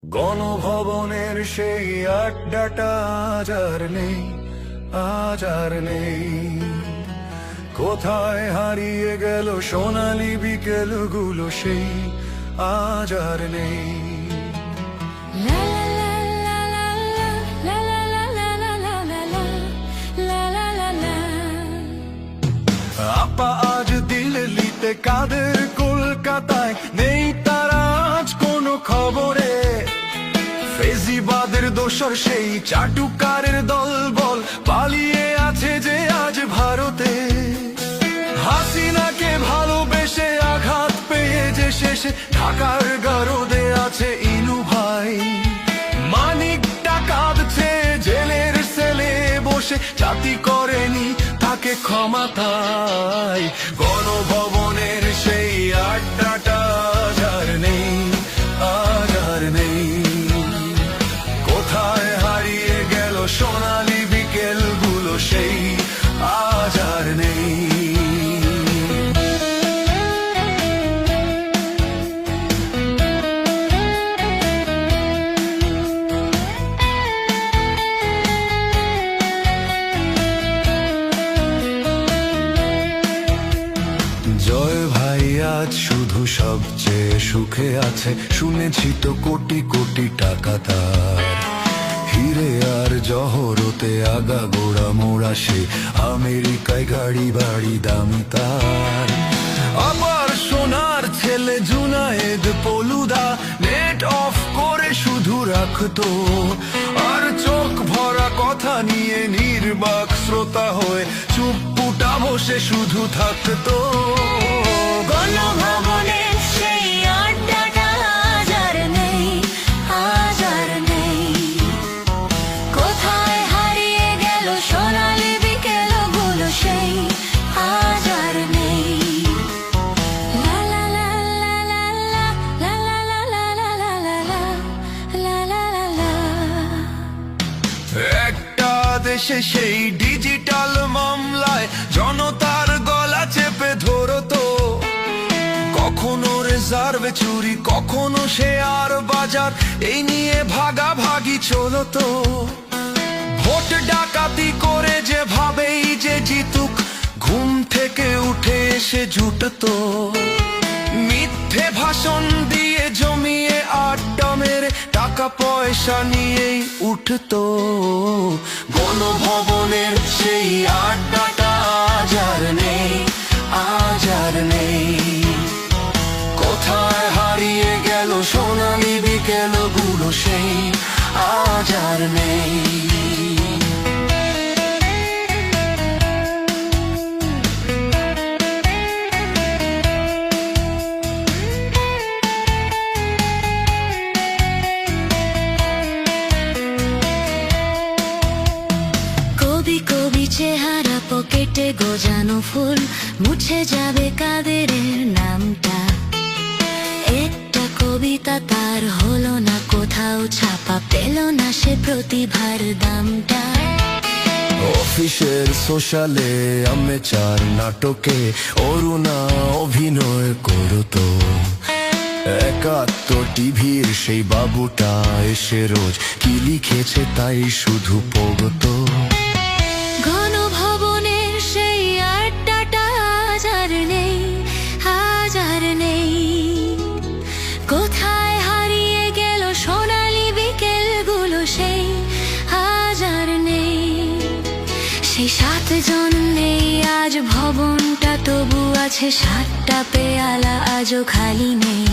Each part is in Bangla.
গণভবনের সেই আড্ডাটা আজ আর নেই। কোথায় হারিয়ে গেল সোনালি বিকেলগুলো সেই আজ আর নেই। আপা আজ দিল্লিতে, কাদের কলকাতায়, নেই তারা আজ কোনো খবরে। ফেজিবাদের দোসর সেই চাটুকারের দলবল পালিয়ে আছে যে আজ ভারতে। হাসিনাকে ভালোবেসে আঘাত পেয়ে যে শেষে ঢাকার গারদে আছে ইনু ভাই। মানিকটা কাঁদছে জেলের সেলে বসে, জাতি করেনি তাকে ক্ষমা তাই। গণভবনের সেই আড্ডাটা আজ আর নেই, আজ আর নেই। কোথায় হারিয়ে গেল সোনালি বিকেলগুলো সেই আজ আর নেই। জয় ভাই আজ শুধু সবচেয়ে সুখে আছে, শুনেছি তো কোটি কোটি টাকা তার। হিরে আর জহরতে আগাগোড়া মোড়া সে, আমেরিকায় গাড়ি বাড়ি দামি তার। আবার সোনার ছেলে জুনায়েদ পলুদা নেট অফ করে শুধু রাখতো, আর চোখ ভরা কথা নিয়ে নির্বাক শ্রোতা হয়ে চুপপুটা বসে শুধু থাকতো। গণভবনের সেই আড্ডাটা আজ আর নেই, আজ আর নেই। কোথায় হারিয়ে গেল সোনালি বিকেলগুলো সেই আজ আর নেই। লা লা লা লা লা লা লা লা লা লা লা লা লা লা লা লা। একটা দেশে সেই ডিজিটাল মামলায় জনতার গলা চেপে ধরতো, কখনো রিজার্ভ চুরি, কখনো শেয়ার বাজার, এই নিয়ে ভাগাভাগি চলতো। ভোট ডাকাতি করে যে ভাবেই যে জিতুক, ঘুম থেকে উঠে এসে জুটতো। মিথ্যে ভাষণ দিয়ে জমিয়ে আড্ডা মেরে টাকা পয়সা নিয়েই উঠতো। গণভবনের সেই আড্ডাটা আজ আর নেই, আজ আর নেই। কোথায় হারিয়ে গেল সোনালি বিকেলগুলো সেই আজ আর নেই। কবি কবি চেহারা, পকেটে গোজানো ফুল, মুছে যাবে কাদের নামটা। একটা কবিতা তার হলো না কোথাও ছাপা, পেল না সে প্রতিভার দামটা। অফিসের সোশ্যালে আমেচার নাটকে অরুণা অভিনয় করতো। ৭১ টিভির সেই বাবুটা এসে রোজ কি লিখেছে তাই শুধু পড়তো। গণভবনের সেই আড্ডাটা আজ আর নেই, আজ আর নেই। কোথায় হারিয়ে গেল সোনালি বিকেলগুলো সেই আজ আর নেই। সেই ৭ জন নেই আজ ভবনটা, তবু আছে ৭টা পেয়ালা আজও খালি নেই।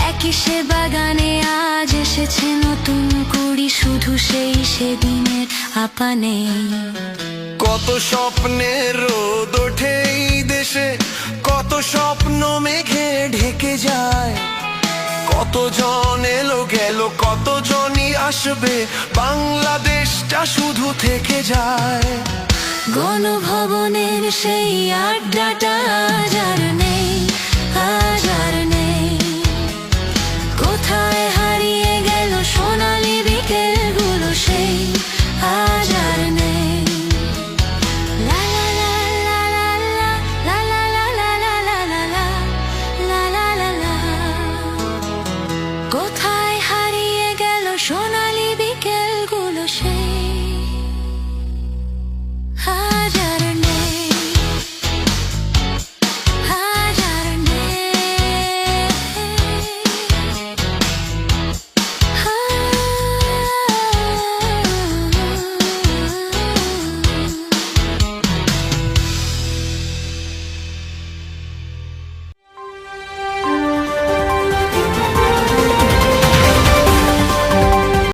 একই সে বাগানে আজ এসেছে নতুন কুড়ি, শুধু সেই সেদিনের আপা নেই। কত স্বপ্নের রোদ ওঠে এই দেশে, কত স্বপ্ন মেঘে ঢেকে যায়। কতজন এলো গেল, কতজনই আসবে, বাংলাদেশটা শুধু থেকে যায়। গণভবনের সেই আড্ডাটা আজ আর নেই, আজ আর নেই। কোথায়